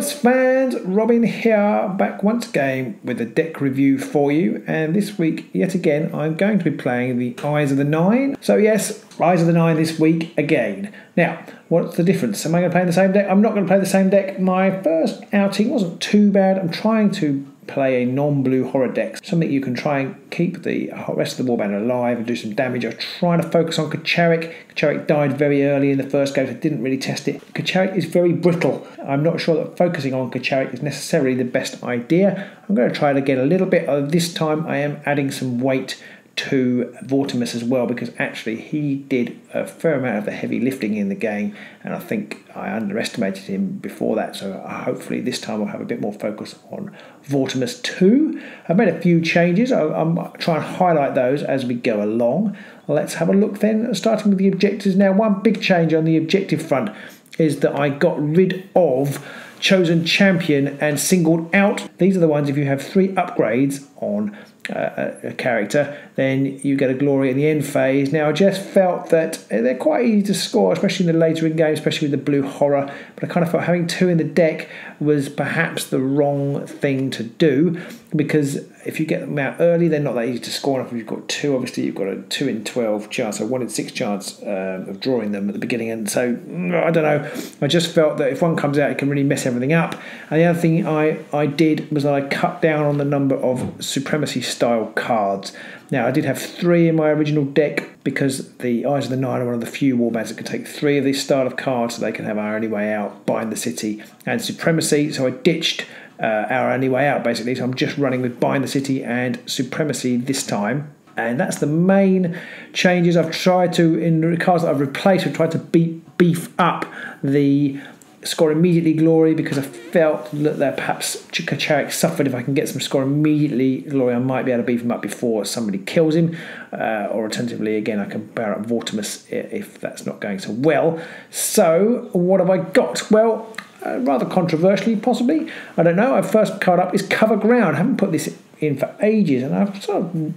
Yes fans, Robin here, back once again with a deck review for you, and this week yet again I'm going to be playing the Eyes of the Nine. So yes, Eyes of the Nine this week again. Now, what's the difference? Am I going to play the same deck? I'm not going to play the same deck. My first outing wasn't too bad. I'm trying to play a non-blue horror deck, something you can try and keep the rest of the warband alive and do some damage. I was trying to focus on Kacharik. Kacharik died very early in the first game, so I didn't really test it. Kacharik is very brittle. I'm not sure that focusing on Kacharik is necessarily the best idea. I'm going to try to get a little bit of this time. I am adding some weight to Vortemis as well, because actually he did a fair amount of the heavy lifting in the game, and I think I underestimated him before that, so hopefully this time I'll have a bit more focus on Vortemis too. I've made a few changes. I'm trying to highlight those as we go along. Let's have a look then, starting with the objectives. Now, one big change on the objective front is that I got rid of Chosen Champion and singled out. These are the ones, if you have 3 upgrades on a character, then you get a glory in the end phase. Now, I just felt that they're quite easy to score, especially in the later in game, especially with the blue horror, but I kind of felt having 2 in the deck was perhaps the wrong thing to do, because if you get them out early, they're not that easy to score. And if you've got 2, obviously you've got a 2 in 12 chance, a 1 in 6 chance of drawing them at the beginning, and so I don't know, I just felt that if one comes out it can really mess everything up. And the other thing I did was that I cut down on the number of Supremacy style cards. Now, I did have 3 in my original deck, because the Eyes of the Nine are one of the few warbands that can take 3 of this style of cards, so they can have Our Only Way Out, Bind the City and Supremacy. So I ditched Our Only Way Out basically, so I'm just running with Bind the City and Supremacy this time. And that's the main changes. I've tried to, in the cards that I've replaced, I've tried to beef up the Score Immediately glory, because I felt that perhaps Kacharik suffered. If I can get some Score Immediately glory, I might be able to beef him up before somebody kills him, or alternatively, again, I can bear up Vortemis if that's not going so well. So what have I got? Well, rather controversially, possibly, I don't know. Our first card up is Cover Ground. I haven't put this in for ages, and I've sort of,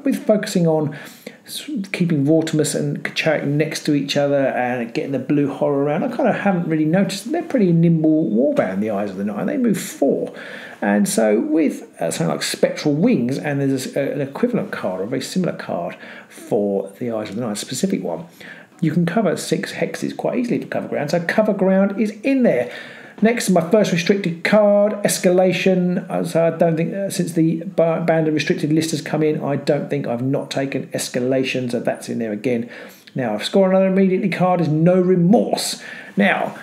with focusing on keeping Vortemis and Kacharik next to each other and getting the blue horror around, I kind of haven't really noticed. They're pretty nimble warband, the Eyes of the Nine. They move 4. And so with something like Spectral Wings, and there's an equivalent card, or a very similar card for the Eyes of the Nine, a specific one, you can cover 6 hexes quite easily for Cover Ground. So Cover Ground is in there. Next, my first restricted card, Escalation. So I don't think, since the banned and restricted list has come in, I don't think I've not taken Escalation, so that's in there again. Now, I've scored another immediately card is No Remorse. Now,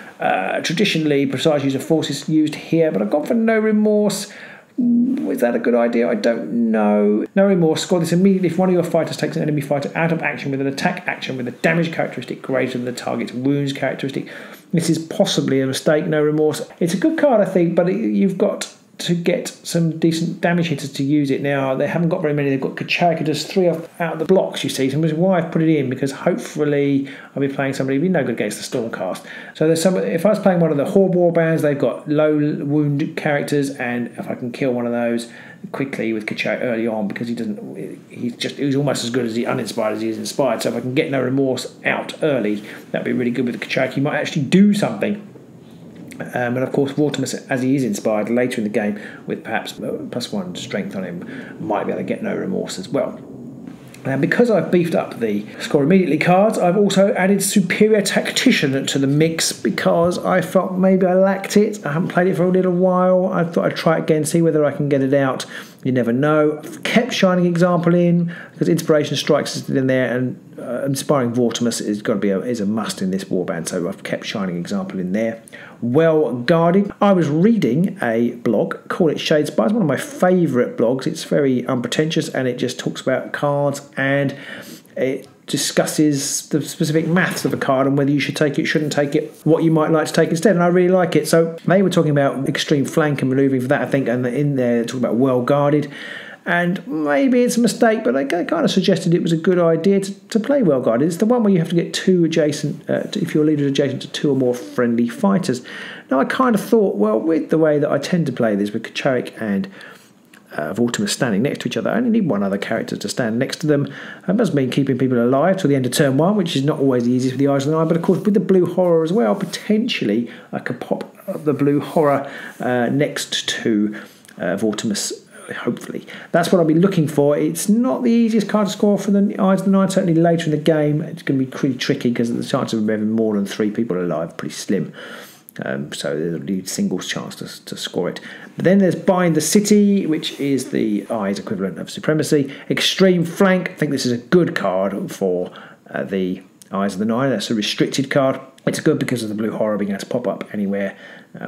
traditionally, Precise Use of Force is used here, but I've gone for No Remorse. Is that a good idea? I don't know. No Remorse. Score this immediately if one of your fighters takes an enemy fighter out of action with an attack action with a damage characteristic greater than the target's wounds characteristic. This is possibly a mistake, No Remorse. It's a good card, I think, but you've got to get some decent damage hitters to use it. Now, they haven't got very many. They've got Kacharik, who does 3 out of the blocks, you see. So that's why I've put it in, because hopefully I'll be playing somebody who'll be no good against the Stormcast. So there's some. If I was playing one of the Horde warbands, they've got low wound characters, and if I can kill one of those quickly with Kacharik early on, because he's almost as good as the uninspired as he is inspired. So if I can get No Remorse out early, that'd be really good with the Kacharik. He might actually do something. And of course, Vortemis, as he is inspired later in the game with perhaps +1 strength on him, might be able to get No Remorse as well. Now, because I've beefed up the Score Immediately cards, I've also added Superior Tactician to the mix, because I felt maybe I lacked it. I haven't played it for a little while. I thought I'd try it again, see whether I can get it out. You never know. I've kept Shining Example in, because Inspiration Strikes is in there, and Inspiring Vortemis is got to be is a must in this warband, so I've kept Shining Example in there. Well Guarded. I was reading a blog, call it Shadespire. It's one of my favourite blogs. It's very unpretentious, and it just talks about cards, and it discusses the specific maths of a card and whether you should take it, shouldn't take it, what you might like to take instead, and I really like it. So they were talking about extreme flank and manoeuvring for that, I think, and in there they're talking about Well Guarded. And maybe it's a mistake, but they kind of suggested it was a good idea to play Well Guarded. It's the one where you have to get 2 adjacent, if your leader is adjacent to 2 or more friendly fighters. Now, I kind of thought, well, with the way that I tend to play this with Kacharik and Vortemis standing next to each other. I only need one other character to stand next to them. That must mean keeping people alive till the end of turn 1, which is not always the easiest with the Eyes of the Nine. But of course, with the blue horror as well, potentially I could pop the blue horror next to Vortemis. Hopefully, that's what I'll be looking for. It's not the easiest card to score for the Eyes of the Nine. Certainly later in the game, it's going to be pretty tricky because the chance of having more than 3 people alive is pretty slim. So there's a single chance to score it. But then there's Bind the City, which is the Eyes equivalent of Supremacy. Extreme Flank. I think this is a good card for the Eyes of the Nine. That's a restricted card. It's good because of the blue horror being able to pop up anywhere.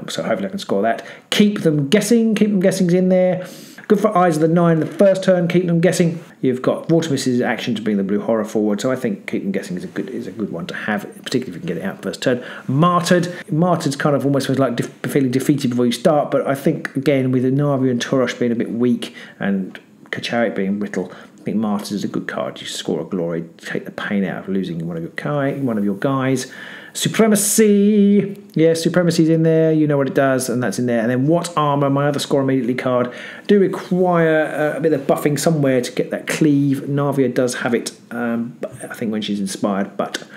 So hopefully I can score that. Keep Them Guessing. Keep Them Guessing's in there. Good for Eyes of the Nine the first turn, Keep Them Guessing. You've got Vortemis's action to bring the blue horror forward, so I think Keep Them Guessing is a good one to have, particularly if you can get it out first turn. Martyred. Martyred's kind of almost feels like feeling defeated before you start, but I think, again, with Na'vi and Torosh being a bit weak and Kacharik being brittle, I think Martyred is a good card. You score a glory, take the pain out of losing one of your guys. Supremacy, yeah, Supremacy's in there, you know what it does, and that's in there. And then What Armour, my other score immediately card, do require a bit of buffing somewhere to get that cleave. Na'vi does have it, I think when she's inspired, but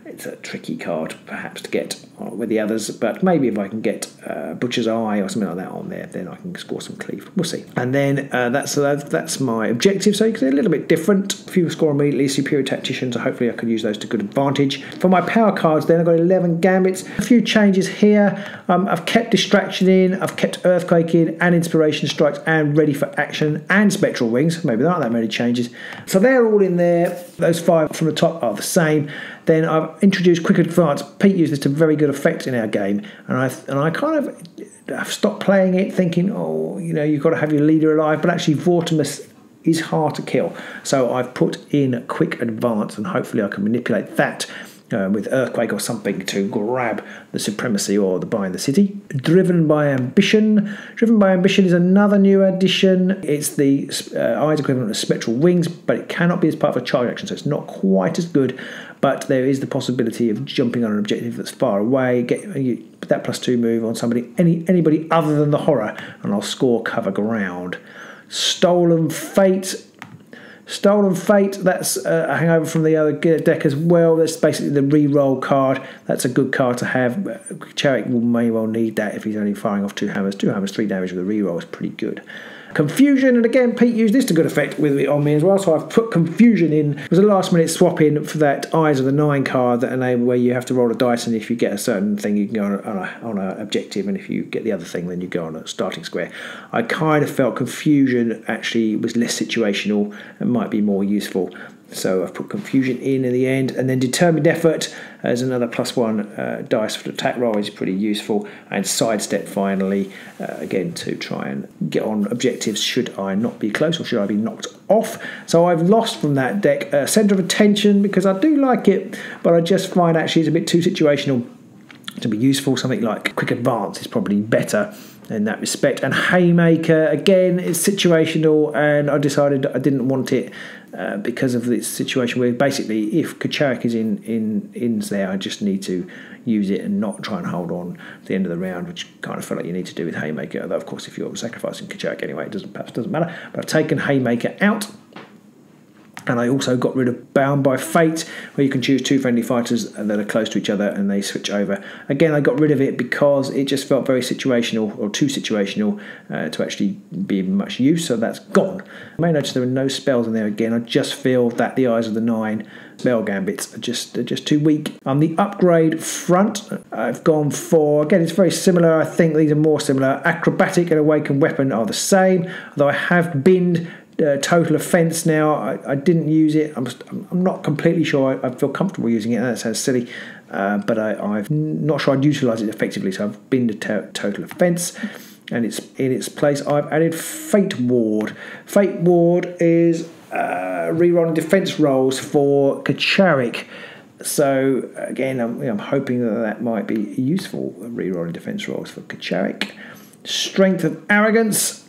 it's a tricky card perhaps to get with the others, but maybe if I can get Butcher's Eye or something like that on there, then I can score some cleave. We'll see. And then that's my objective, so you can see a little bit different. Few score immediately, superior tacticians, so hopefully I can use those to good advantage. For my power cards then, I've got 11 gambits. A few changes here. I've kept Distraction in, I've kept Earthquake in, and Inspiration Strikes, and Ready for Action, and Spectral Wings. Maybe there aren't that many changes. So they're all in there. Those 5 from the top are the same. Then I've introduced Quick Advance. Pete used this to very good effect in our game, and I kind of I've stopped playing it thinking, oh, you know, you've got to have your leader alive, but actually Vortemis is hard to kill. So I've put in Quick Advance, and hopefully I can manipulate that with Earthquake or something to grab the Supremacy or the Bind the City. Driven by Ambition. Driven by Ambition is another new addition. It's the Eyes equivalent of Spectral Wings, but it cannot be as part of a charge action, so it's not quite as good. But there is the possibility of jumping on an objective that's far away, get that +2 move on somebody, anybody other than the horror, and I'll score cover ground. Stolen Fate. Stolen Fate, that's a hangover from the other deck as well. That's basically the re-roll card. That's a good card to have. Charik may well need that if he's only firing off 2 hammers. 2 hammers, 3 damage with a re-roll is pretty good. Confusion, and again, Pete used this to good effect with it on me as well, so I've put Confusion in. It was a last minute swap in for that Eyes of the Nine card that enable where you have to roll a dice, and if you get a certain thing you can go on an objective, and if you get the other thing then you go on a starting square. I kind of felt Confusion actually was less situational and might be more useful. So I've put Confusion in the end, and then Determined Effort as another +1 dice for the attack roll is pretty useful, and Sidestep finally, again to try and get on objectives should I not be close or should I be knocked off. So I've lost from that deck Centre of Attention because I do like it, but I just find actually it's a bit too situational to be useful. Something like Quick Advance is probably better in that respect. And Haymaker, again, it's situational, and I decided I didn't want it because of this situation where basically if Kacharik is in there, I just need to use it and not try and hold on to the end of the round, which kind of feel like you need to do with Haymaker. Although, of course, if you're sacrificing Kacharik anyway, it perhaps doesn't matter. But I've taken Haymaker out. And I also got rid of Bound by Fate, where you can choose 2 friendly fighters that are close to each other and they switch over. Again, I got rid of it because it just felt very situational, or too situational, to actually be much use, so that's gone. You may notice there are no spells in there again. I just feel that the Eyes of the Nine spell gambits are just too weak. On the upgrade front, I've gone for, again, it's very similar. I think these are more similar. Acrobatic and Awakened Weapon are the same, although I have binned Total Offence now. I didn't use it. I'm not completely sure I feel comfortable using it. That sounds silly, but I'm not sure I'd utilise it effectively, so I've binned Total Offence, and it's in its place I've added Fate Ward. Fate Ward is rerolling defence rolls for Kacharik. So again, I'm hoping that might be useful, rerolling defence rolls for Kacharik. Strength of Arrogance.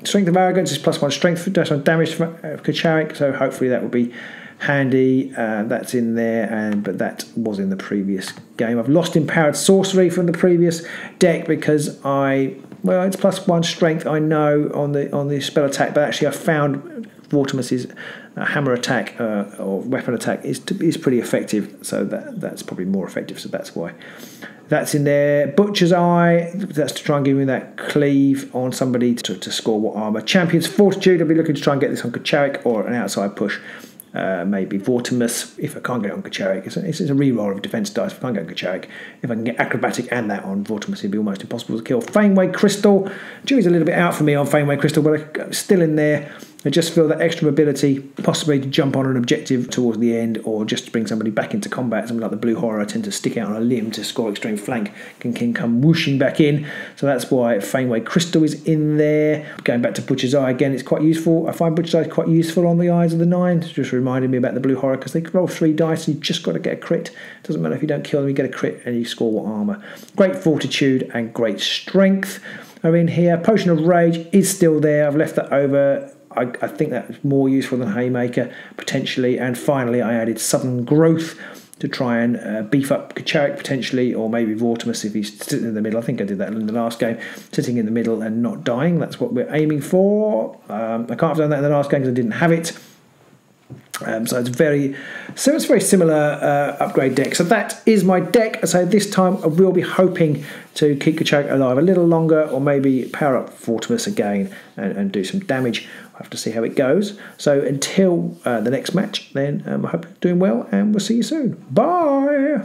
Strength of Arrogance is +1 strength for damage for Kacharik, so hopefully that will be handy. That's in there, but that was in the previous game. I've lost Empowered Sorcery from the previous deck because I Well, it's +1 strength, I know, on the spell attack, but actually I found Vortemis's hammer attack or weapon attack is pretty effective, so that's probably more effective, so that's why. That's in there. Butcher's Eye, that's to try and give me that cleave on somebody to score what armour. Champion's Fortitude, I'll be looking to try and get this on Kacharik or an outside push. Maybe Vortemis, if I can't get it on Kacharik. It's a reroll of defence dice. If I can't get Kacharik, if I can get Acrobatic and that on Vortemis, it'd be almost impossible to kill. Faneway Crystal, jury's a little bit out for me on Faneway Crystal, but I'm still in there. I just feel that extra mobility, possibly to jump on an objective towards the end, or just to bring somebody back into combat. Something like the Blue Horror, I tend to stick out on a limb to score extreme flank, can come whooshing back in. So that's why Faneway Crystal is in there. Going back to Butcher's Eye again, it's quite useful. I find Butcher's Eye quite useful on the Eyes of the Nine. It's just reminded me about the Blue Horror, because they roll 3 dice and you've just got to get a crit. Doesn't matter if you don't kill them, you get a crit and you score what armour. Great Fortitude and great Strength are in here. Potion of Rage is still there. I've left that over. I think that's more useful than Haymaker, potentially. And finally, I added Sudden Growth to try and beef up Kacharik, potentially, or maybe Vortemis if he's sitting in the middle. I think I did that in the last game, sitting in the middle and not dying. That's what we're aiming for. I can't have done that in the last game because I didn't have it. So it's very similar upgrade deck. So that is my deck. So this time I will be hoping to keep Kacharik alive a little longer, or maybe power up Vortemis again and do some damage. I'll have to see how it goes. So until the next match, then I hope you're doing well, and we'll see you soon. Bye!